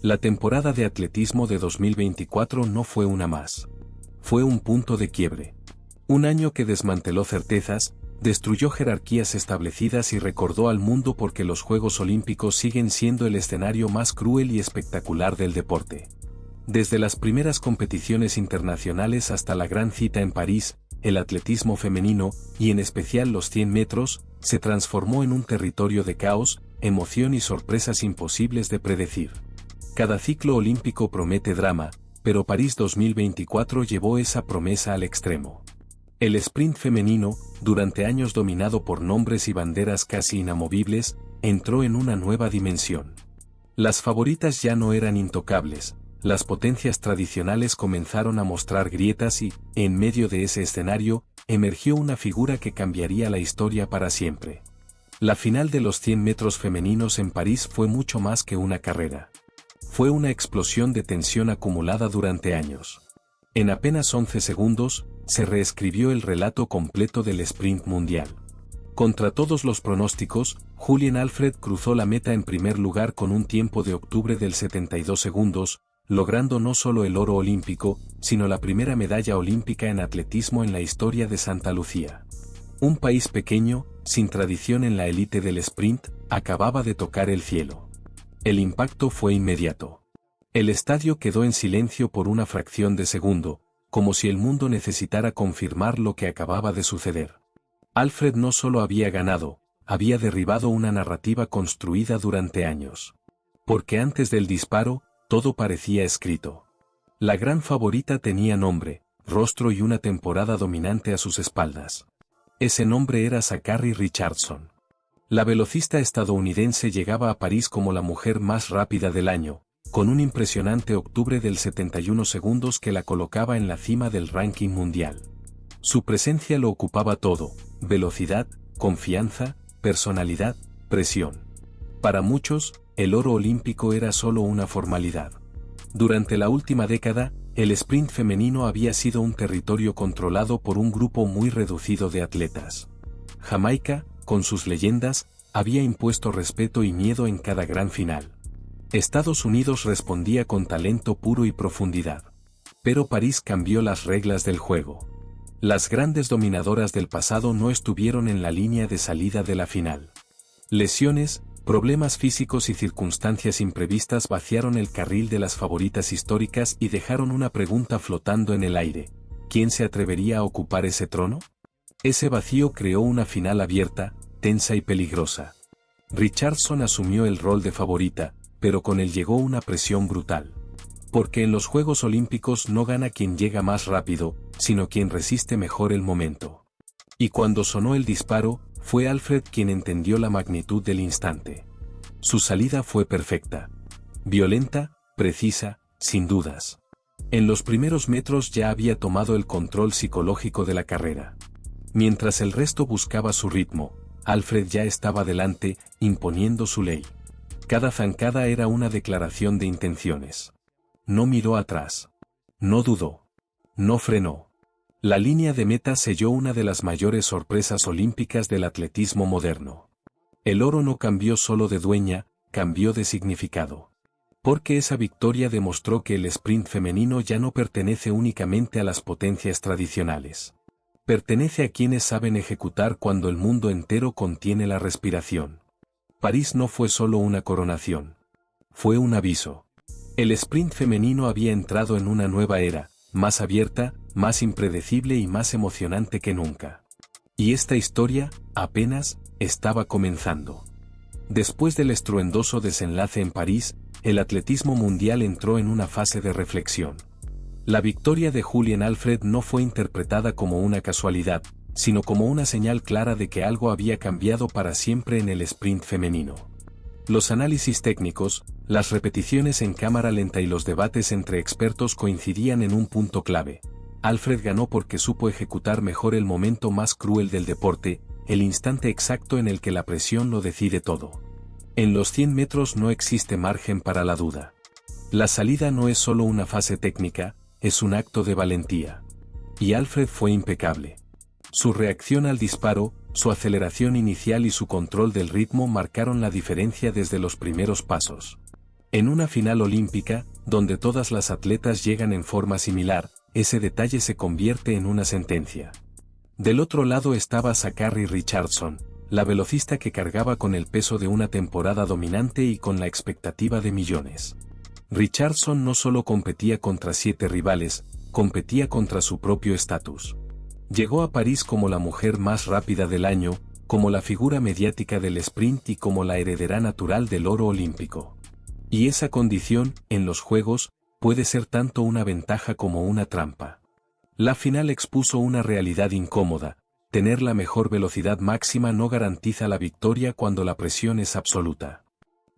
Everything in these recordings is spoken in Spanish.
La temporada de atletismo de 2024 no fue una más. Fue un punto de quiebre. Un año que desmanteló certezas, destruyó jerarquías establecidas y recordó al mundo por qué los Juegos Olímpicos siguen siendo el escenario más cruel y espectacular del deporte. Desde las primeras competiciones internacionales hasta la gran cita en París, el atletismo femenino, y en especial los 100 metros, se transformó en un territorio de caos, emoción y sorpresas imposibles de predecir. Cada ciclo olímpico promete drama, pero París 2024 llevó esa promesa al extremo. El sprint femenino, durante años dominado por nombres y banderas casi inamovibles, entró en una nueva dimensión. Las favoritas ya no eran intocables, las potencias tradicionales comenzaron a mostrar grietas y, en medio de ese escenario, emergió una figura que cambiaría la historia para siempre. La final de los 100 metros femeninos en París fue mucho más que una carrera. Fue una explosión de tensión acumulada durante años. En apenas 11 segundos, se reescribió el relato completo del sprint mundial. Contra todos los pronósticos, Julien Alfred cruzó la meta en primer lugar con un tiempo de octubre del 72 segundos, logrando no solo el oro olímpico, sino la primera medalla olímpica en atletismo en la historia de Santa Lucía. Un país pequeño, sin tradición en la élite del sprint, acababa de tocar el cielo. El impacto fue inmediato. El estadio quedó en silencio por una fracción de segundo, como si el mundo necesitara confirmar lo que acababa de suceder. Alfred no solo había ganado, había derribado una narrativa construida durante años. Porque antes del disparo, todo parecía escrito. La gran favorita tenía nombre, rostro y una temporada dominante a sus espaldas. Ese nombre era Sha'Carri Richardson. La velocista estadounidense llegaba a París como la mujer más rápida del año, con un impresionante octubre del 71 segundos que la colocaba en la cima del ranking mundial. Su presencia lo ocupaba todo: velocidad, confianza, personalidad, presión. Para muchos, el oro olímpico era solo una formalidad. Durante la última década, el sprint femenino había sido un territorio controlado por un grupo muy reducido de atletas. Jamaica, con sus leyendas, había impuesto respeto y miedo en cada gran final. Estados Unidos respondía con talento puro y profundidad. Pero París cambió las reglas del juego. Las grandes dominadoras del pasado no estuvieron en la línea de salida de la final. Lesiones, problemas físicos y circunstancias imprevistas vaciaron el carril de las favoritas históricas y dejaron una pregunta flotando en el aire: ¿quién se atrevería a ocupar ese trono? Ese vacío creó una final abierta, tensa y peligrosa. Richardson asumió el rol de favorita, pero con él llegó una presión brutal. Porque en los Juegos Olímpicos no gana quien llega más rápido, sino quien resiste mejor el momento. Y cuando sonó el disparo, fue Alfred quien entendió la magnitud del instante. Su salida fue perfecta. Violenta, precisa, sin dudas. En los primeros metros ya había tomado el control psicológico de la carrera. Mientras el resto buscaba su ritmo, Alfred ya estaba delante, imponiendo su ley. Cada zancada era una declaración de intenciones. No miró atrás. No dudó. No frenó. La línea de meta selló una de las mayores sorpresas olímpicas del atletismo moderno. El oro no cambió solo de dueña, cambió de significado. Porque esa victoria demostró que el sprint femenino ya no pertenece únicamente a las potencias tradicionales. Pertenece a quienes saben ejecutar cuando el mundo entero contiene la respiración. París no fue solo una coronación. Fue un aviso. El sprint femenino había entrado en una nueva era, más abierta, más impredecible y más emocionante que nunca. Y esta historia, apenas, estaba comenzando. Después del estruendoso desenlace en París, el atletismo mundial entró en una fase de reflexión. La victoria de Julien Alfred no fue interpretada como una casualidad, sino como una señal clara de que algo había cambiado para siempre en el sprint femenino. Los análisis técnicos, las repeticiones en cámara lenta y los debates entre expertos coincidían en un punto clave. Alfred ganó porque supo ejecutar mejor el momento más cruel del deporte, el instante exacto en el que la presión lo decide todo. En los 100 metros no existe margen para la duda. La salida no es solo una fase técnica, es un acto de valentía. Y Alfred fue impecable. Su reacción al disparo, su aceleración inicial y su control del ritmo marcaron la diferencia desde los primeros pasos. En una final olímpica, donde todas las atletas llegan en forma similar, ese detalle se convierte en una sentencia. Del otro lado estaba Zachary Richardson, la velocista que cargaba con el peso de una temporada dominante y con la expectativa de millones. Richardson no solo competía contra 7 rivales, competía contra su propio estatus. Llegó a París como la mujer más rápida del año, como la figura mediática del sprint y como la heredera natural del oro olímpico. Y esa condición, en los Juegos, puede ser tanto una ventaja como una trampa. La final expuso una realidad incómoda: tener la mejor velocidad máxima no garantiza la victoria cuando la presión es absoluta.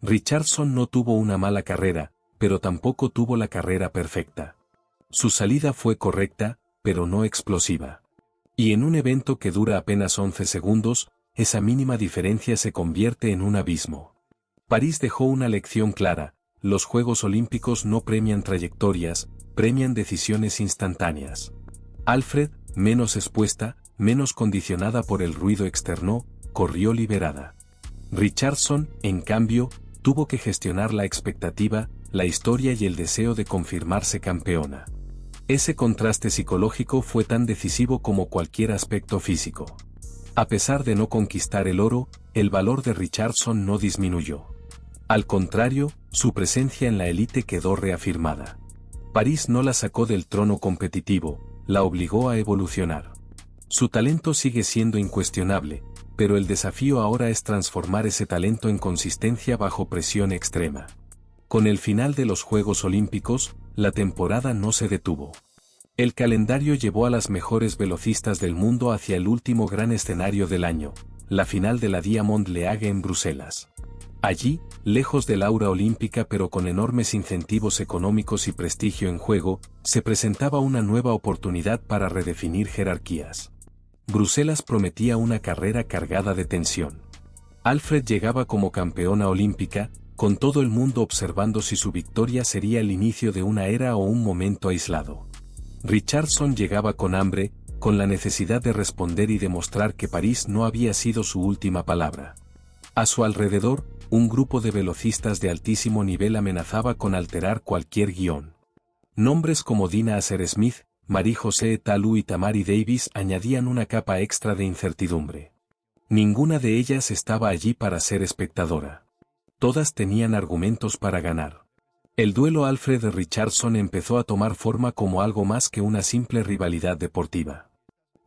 Richardson no tuvo una mala carrera, pero tampoco tuvo la carrera perfecta. Su salida fue correcta, pero no explosiva. Y en un evento que dura apenas 11 segundos, esa mínima diferencia se convierte en un abismo. París dejó una lección clara: los Juegos Olímpicos no premian trayectorias, premian decisiones instantáneas. Alfred, menos expuesta, menos condicionada por el ruido externo, corrió liberada. Richardson, en cambio, tuvo que gestionar la expectativa, la historia y el deseo de confirmarse campeona. Ese contraste psicológico fue tan decisivo como cualquier aspecto físico. A pesar de no conquistar el oro, el valor de Richardson no disminuyó. Al contrario, su presencia en la élite quedó reafirmada. París no la sacó del trono competitivo, la obligó a evolucionar. Su talento sigue siendo incuestionable, pero el desafío ahora es transformar ese talento en consistencia bajo presión extrema. Con el final de los Juegos Olímpicos, la temporada no se detuvo. El calendario llevó a las mejores velocistas del mundo hacia el último gran escenario del año, la final de la Diamond League en Bruselas. Allí, lejos del aura olímpica pero con enormes incentivos económicos y prestigio en juego, se presentaba una nueva oportunidad para redefinir jerarquías. Bruselas prometía una carrera cargada de tensión. Alfred llegaba como campeona olímpica, con todo el mundo observando si su victoria sería el inicio de una era o un momento aislado. Richardson llegaba con hambre, con la necesidad de responder y demostrar que París no había sido su última palabra. A su alrededor, un grupo de velocistas de altísimo nivel amenazaba con alterar cualquier guión. Nombres como Dina Asher-Smith, Marie-José Talou y Tamari Davis añadían una capa extra de incertidumbre. Ninguna de ellas estaba allí para ser espectadora. Todas tenían argumentos para ganar. El duelo Alfred-Richardson empezó a tomar forma como algo más que una simple rivalidad deportiva.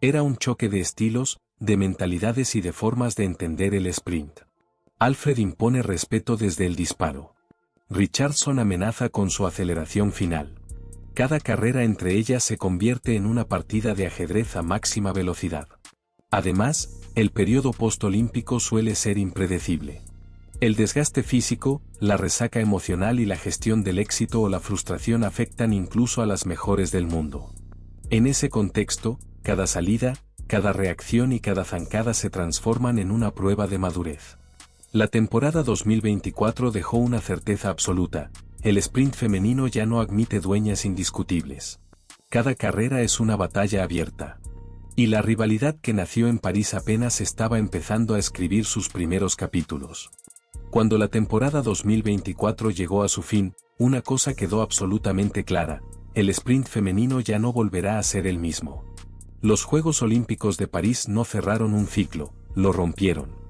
Era un choque de estilos, de mentalidades y de formas de entender el sprint. Alfred impone respeto desde el disparo. Richardson amenaza con su aceleración final. Cada carrera entre ellas se convierte en una partida de ajedrez a máxima velocidad. Además, el periodo postolímpico suele ser impredecible. El desgaste físico, la resaca emocional y la gestión del éxito o la frustración afectan incluso a las mejores del mundo. En ese contexto, cada salida, cada reacción y cada zancada se transforman en una prueba de madurez. La temporada 2024 dejó una certeza absoluta: el sprint femenino ya no admite dueñas indiscutibles. Cada carrera es una batalla abierta. Y la rivalidad que nació en París apenas estaba empezando a escribir sus primeros capítulos. Cuando la temporada 2024 llegó a su fin, una cosa quedó absolutamente clara: el sprint femenino ya no volverá a ser el mismo. Los Juegos Olímpicos de París no cerraron un ciclo, lo rompieron.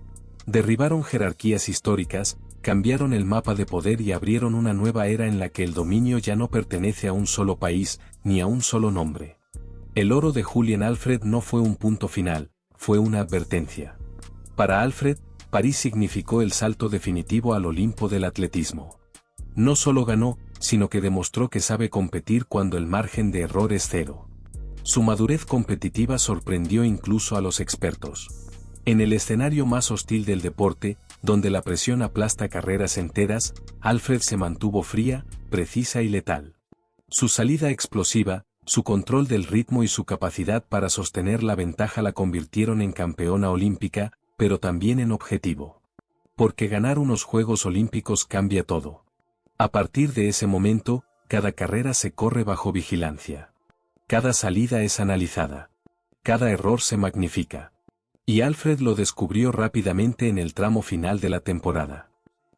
Derribaron jerarquías históricas, cambiaron el mapa de poder y abrieron una nueva era en la que el dominio ya no pertenece a un solo país, ni a un solo nombre. El oro de Julien Alfred no fue un punto final, fue una advertencia. Para Alfred, París significó el salto definitivo al Olimpo del atletismo. No solo ganó, sino que demostró que sabe competir cuando el margen de error es cero. Su madurez competitiva sorprendió incluso a los expertos. En el escenario más hostil del deporte, donde la presión aplasta carreras enteras, Alfred se mantuvo fría, precisa y letal. Su salida explosiva, su control del ritmo y su capacidad para sostener la ventaja la convirtieron en campeona olímpica, pero también en objetivo. Porque ganar unos Juegos Olímpicos cambia todo. A partir de ese momento, cada carrera se corre bajo vigilancia. Cada salida es analizada. Cada error se magnifica. Y Alfred lo descubrió rápidamente en el tramo final de la temporada.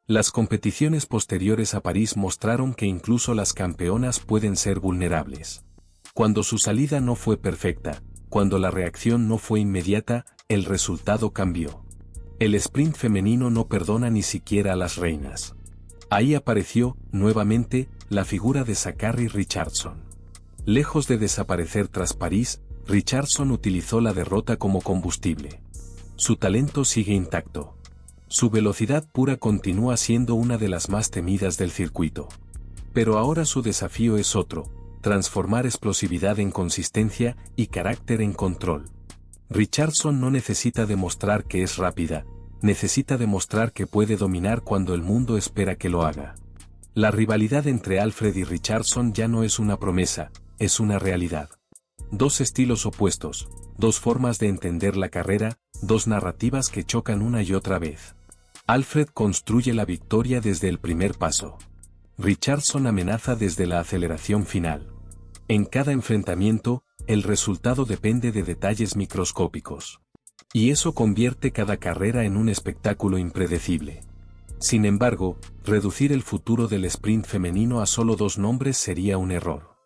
Las competiciones posteriores a París mostraron que incluso las campeonas pueden ser vulnerables. Cuando su salida no fue perfecta, cuando la reacción no fue inmediata, el resultado cambió. El sprint femenino no perdona ni siquiera a las reinas. Ahí apareció, nuevamente, la figura de Zacharie Richardson. Lejos de desaparecer tras París, Richardson utilizó la derrota como combustible. Su talento sigue intacto. Su velocidad pura continúa siendo una de las más temidas del circuito. Pero ahora su desafío es otro: transformar explosividad en consistencia y carácter en control. Richardson no necesita demostrar que es rápida, necesita demostrar que puede dominar cuando el mundo espera que lo haga. La rivalidad entre Alfred y Richardson ya no es una promesa, es una realidad. Dos estilos opuestos, dos formas de entender la carrera, dos narrativas que chocan una y otra vez. Alfred construye la victoria desde el primer paso. Richardson amenaza desde la aceleración final. En cada enfrentamiento, el resultado depende de detalles microscópicos. Y eso convierte cada carrera en un espectáculo impredecible. Sin embargo, reducir el futuro del sprint femenino a solo dos nombres sería un error.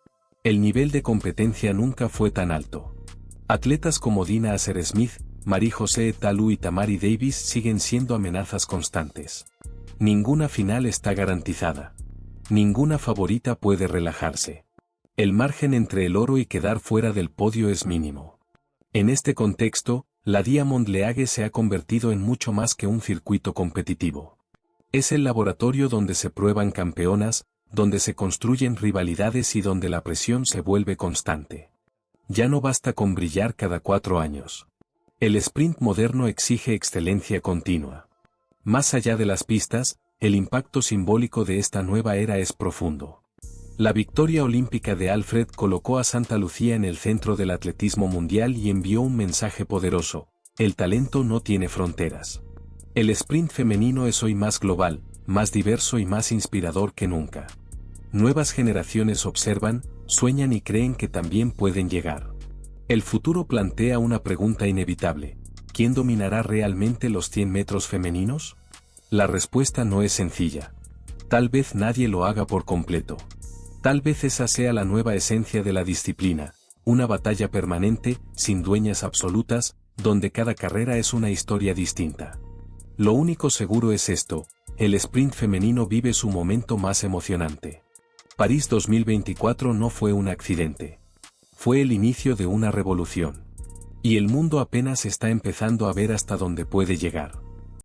El nivel de competencia nunca fue tan alto. Atletas como Dina Asher-Smith, Marie-José Tallou y Tamari Davis siguen siendo amenazas constantes. Ninguna final está garantizada. Ninguna favorita puede relajarse. El margen entre el oro y quedar fuera del podio es mínimo. En este contexto, la Diamond League se ha convertido en mucho más que un circuito competitivo. Es el laboratorio donde se prueban campeonas, donde se construyen rivalidades y donde la presión se vuelve constante. Ya no basta con brillar cada 4 años. El sprint moderno exige excelencia continua. Más allá de las pistas, el impacto simbólico de esta nueva era es profundo. La victoria olímpica de Alfred colocó a Santa Lucía en el centro del atletismo mundial y envió un mensaje poderoso: el talento no tiene fronteras. El sprint femenino es hoy más global, más diverso y más inspirador que nunca. Nuevas generaciones observan, sueñan y creen que también pueden llegar. El futuro plantea una pregunta inevitable: ¿quién dominará realmente los 100 metros femeninos? La respuesta no es sencilla. Tal vez nadie lo haga por completo. Tal vez esa sea la nueva esencia de la disciplina, una batalla permanente, sin dueñas absolutas, donde cada carrera es una historia distinta. Lo único seguro es esto: el sprint femenino vive su momento más emocionante. París 2024 no fue un accidente. Fue el inicio de una revolución. Y el mundo apenas está empezando a ver hasta dónde puede llegar.